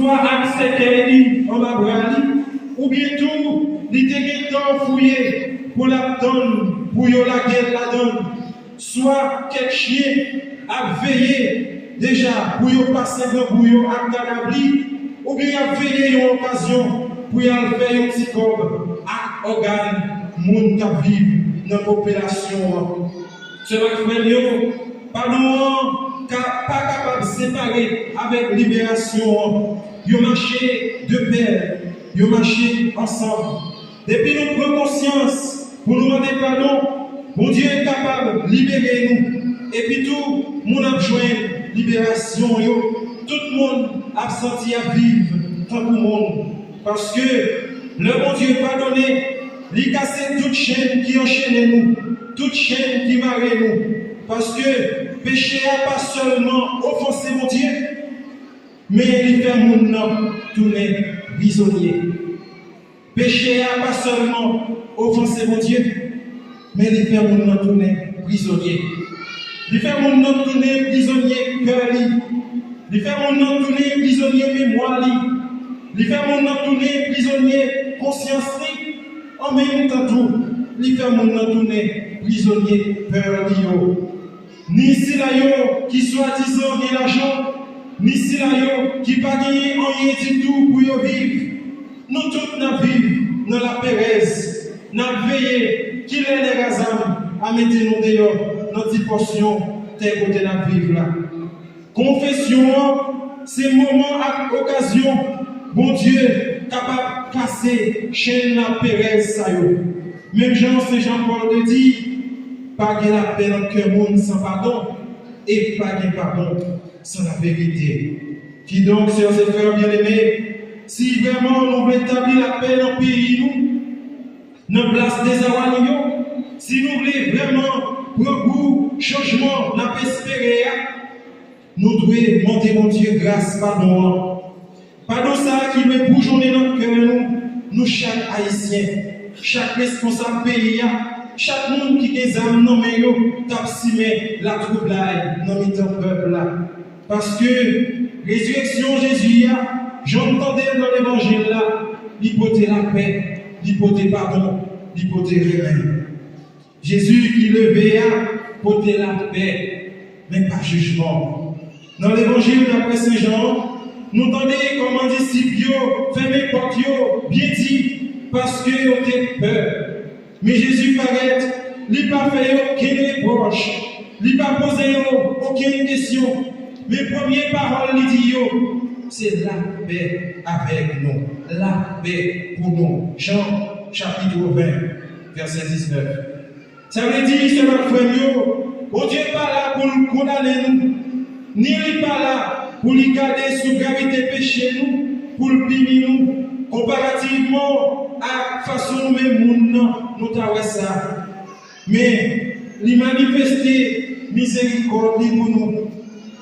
soit accepté en la brali, ou bien tout, il était fouillé pour la donne, pour la guerre la donne, soit quel chien a veillé déjà pour y passer le bouillon à Canabli, ou bien a veillé une occasion pour y faire un petit corps à organe, monde qui vivre dans la population. Ce frère, pas capable de séparer avec libération. Ils marché de pair, ils marché ensemble. Depuis nous prenons conscience pour nous demander pardon, mon Dieu est capable de libérer nous. Et puis tout, mon a besoin de libération. Tout le monde a senti à vivre tant que le monde. Parce que le bon Dieu pardonné, il casse toute chaîne qui enchaîne nous, toute chaîne qui marre nous. Parce que péché n'a pas seulement offensé mon Dieu, mais il fait mon nom tourner prisonnier. Péché n'a pas seulement offensé mon Dieu, mais il fait mon nom tourner prisonnier. Il fait mon nom tourner prisonnier cœur. Il fait mon nom tourner prisonnier mémoire. Il fait mon nom tourner prisonnier conscience. En même temps, tout, il fait mon nom tourner prisonnier peur. Ni si la yo qui soi-disant ni l'argent, ni si la yo qui pas gagné rien du tout pour y vivre. Nous tous nous vivons dans la pérèse, nous veillons qu'il est les gazam à mettre nous dehors, notre portion, telle côté la vivre là. Confession, c'est moment à occasion, bon Dieu, capable de casser chaîne la pérèse ça yo. Même Jean-Paul te dit, pas de la peine en cœur monde sans pardon, et pas de pardon sans la vérité. Qui donc, chers et frères bien-aimés, si vraiment nous voulons établir la paix dans le pays, nous, dans place des Awanio, si nous voulons vraiment prendre goût, changement, la paix espérée, nous devons demander mon Dieu grâce, pardon. Pardon ça qui veut bourgeonner notre cœur, nous chaque Haïtien, chaque responsable pays, chaque monde qui a des âmes non mais tape la troublade dans le peuple là. Parce que résurrection Jésus, j'entendais dans l'évangile là, l'hypothèse la paix, l'hypothèse pardon, l'hypothèse remède. Jésus qui levait pour la paix, mais pas jugement. Dans l'évangile d'après Saint Jean, nous entendons comment disciples fermez porte bien dit parce que vous avez peur. Mais Jésus paraît, il n'a pas fait aucune reproche, il n'a pas posé aucune question. Mes premières paroles, il dit, c'est la paix avec nous, la paix pour nous. Jean chapitre 20, verset 19. Ça veut dire, c'est ma frère, bon Dieu n'est pas là pour nous condamner nous, ni il n'est pas là pour nous garder sous gravité péché nous, pour le punir nous, comparativement à la façon nous-mêmes, nous avons ça. Mais il manifester miséricorde pour nous.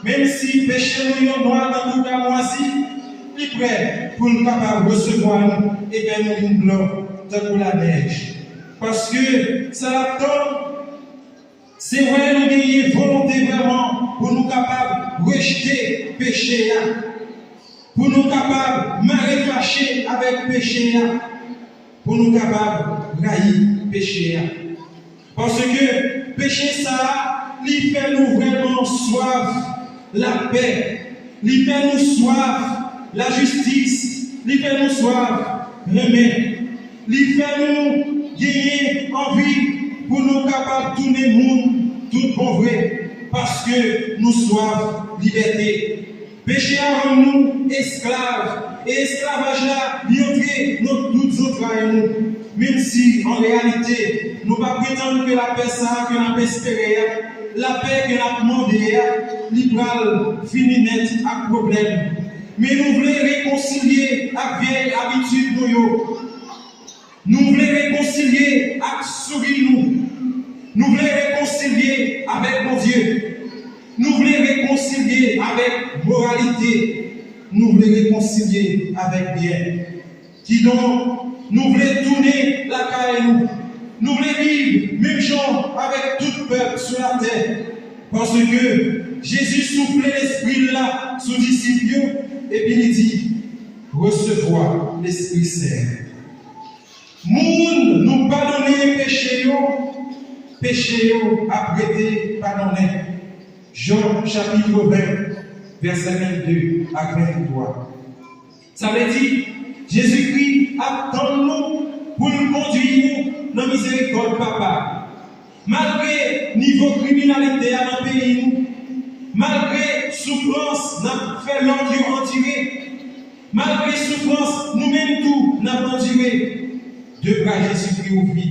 Même si péché nous est noir dans tout cas moisi, il est prêt pour nous capables de recevoir nous et bien nous blanc dans la neige. Parce que ça attend, c'est vrai nous avons volonté vraiment pour nous capables de rejeter péché, pour nous capables de marrer fâcher avec péché, pour nous capables de haïr péché. Parce que péché ça, il fait nous vraiment soif la paix, il fait nous soif la justice, il fait nous soif remède, il fait nous gagner envie pour nous capables de tourner le monde tout bon vrai, parce que nous soif liberté. Péché avant nous esclaves, et esclavage là, lié nos toutes autres nous. Même si en réalité, nous ne pas prétendre que la paix ça, que la paix espérée, la paix que la demandée, libérale, finit net à problème. Mais nous voulons réconcilier avec vieille habitude nous. Nous voulons réconcilier avec sourire nous. Nous voulons réconcilier avec mon Dieu. Nous voulons réconcilier avec moralité. Nous voulons réconcilier avec bien. Qui donc, nous voulons tourner la caille nous. Nous voulons vivre même gens avec tout peuple sur la terre. Parce que Jésus soufflait l'esprit là sous disciples et puis il dit, recevoir l'Esprit Saint. Moun nous pardonner péché a prêté pardonner. Jean chapitre 20, verset 22 à 23. Ça veut dire, Jésus-Christ attend nous pour nous conduire dans la miséricorde papa. Malgré niveau criminalité dans le pays, malgré souffrance, nous avons fait l'endurance enduré. Malgré souffrance, nous-mêmes tout, nous avons enduré. De bras Jésus-Christ ouvert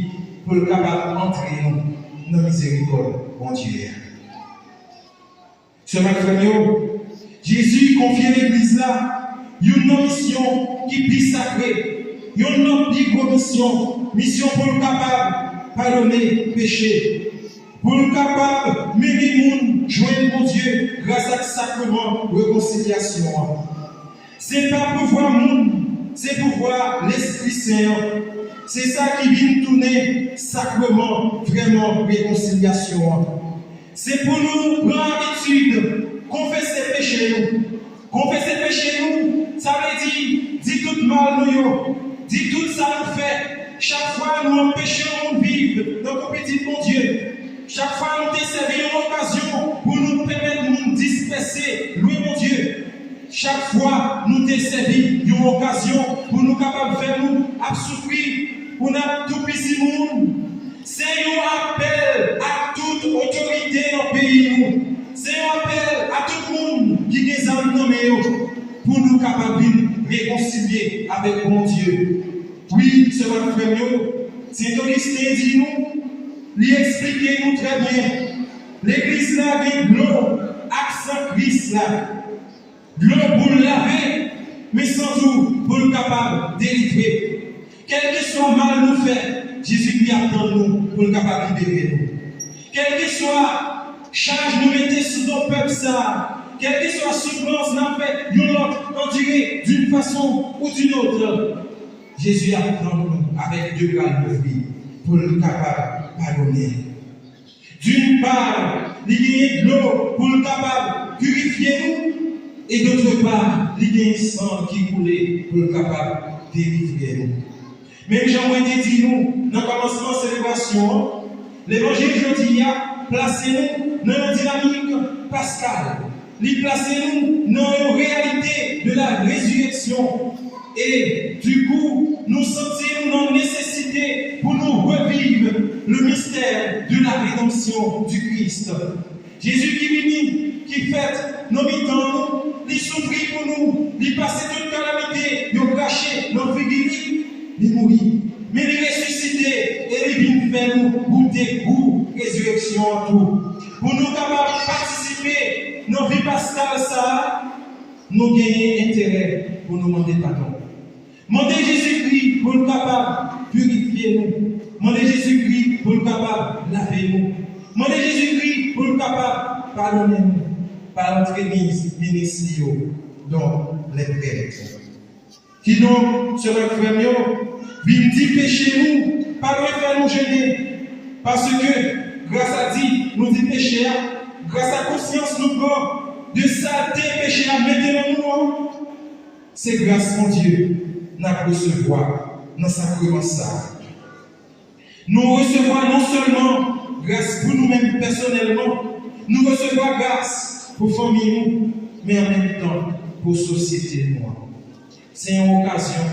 pour le capable d'entrer dans la miséricorde entière. Ce matin, Jésus confie à l'église là une mission qui est plus sacrée, une mission pour le capable de pardonner péché, pour le capable de mener le monde, joindre mon Dieu grâce à ce sacrement de réconciliation. Ce n'est pas pour voir le monde, c'est pour voir l'Esprit Saint. C'est ça qui vient tourner sacrement, vraiment, réconciliation. C'est pour nous prendre habitude, confesser péché. Confesser péché, ça veut dire tout mal nous, dire tout ça nous fait. Chaque fois nous empêchons de vivre dans le petit bon Dieu. Chaque fois nous servons une occasion pour nous permettre de nous disperser, louer mon Dieu. Chaque fois nous servons une occasion pour nous capables de faire nous souffrir, pour nous tout petit monde. C'est un appel à toute autorité dans le pays. C'est un appel à tout le monde qui est nommé pour nous capables de réconcilier avec mon Dieu. Oui, ce matin, c'est Augustin dit nous, lui expliquer nous très bien. L'église là vient de l'eau, accent Christ là. De l'eau pour le laver, mais sans doute pour le capable de délivrer. Quel que soit mal nous fait, Jésus lui attend nous pour le capable de libérer nous. Quel que soit charge nous mettez sous nos peuples ça, quelle que soit souffrance nous fait, nous l'autre enduré d'une façon ou d'une autre. Jésus attend nous avec deux bras ouverts pour le capable de pardonner. D'une part, il y a de l'eau pour le capable de purifier nous, et d'autre part, il y a un sang qui coulait pour le capable de délivrer nous. Même Jean-Baptiste dit nous, dans le commencement de la célébration, l'évangile aujourd'hui a placé nous dans la dynamique pascale. Il a placé nous dans la réalité de la résurrection. Et du coup, nous sentons dans la nécessité pour nous revivre le mystère de la rédemption du Christ. Jésus qui vient, qui fait nos mitans, il souffrit pour nous, il passait toute calamité, il a craché notre vie, il mourit. Mais il est ressuscité et il vient faire nous goûter goût, résurrection en tout. Pour nous capables de participer à nos vies pascales, ça, nous gagnons intérêt pour nous demander pardon. Demandez Jésus-Christ pour le capable de purifier nous. Demandez Jésus-Christ pour le capable de laver nous. Demandez Jésus-Christ pour le capable de pardonner nous. Par notre ministère dans les prêtres. Qui donc, sur notre frère, vient dire péché nous, pas de faire nous gêner. Parce que, grâce à Dieu, nous dit péché, grâce à conscience, nous avons de saleté péché à mettre dans nous. C'est grâce à Dieu, nous recevoir dans sacrement ça. Nous recevons non seulement grâce pour nous-mêmes personnellement, nous recevons grâce pour famille, mais en même temps pour la société. C'est une occasion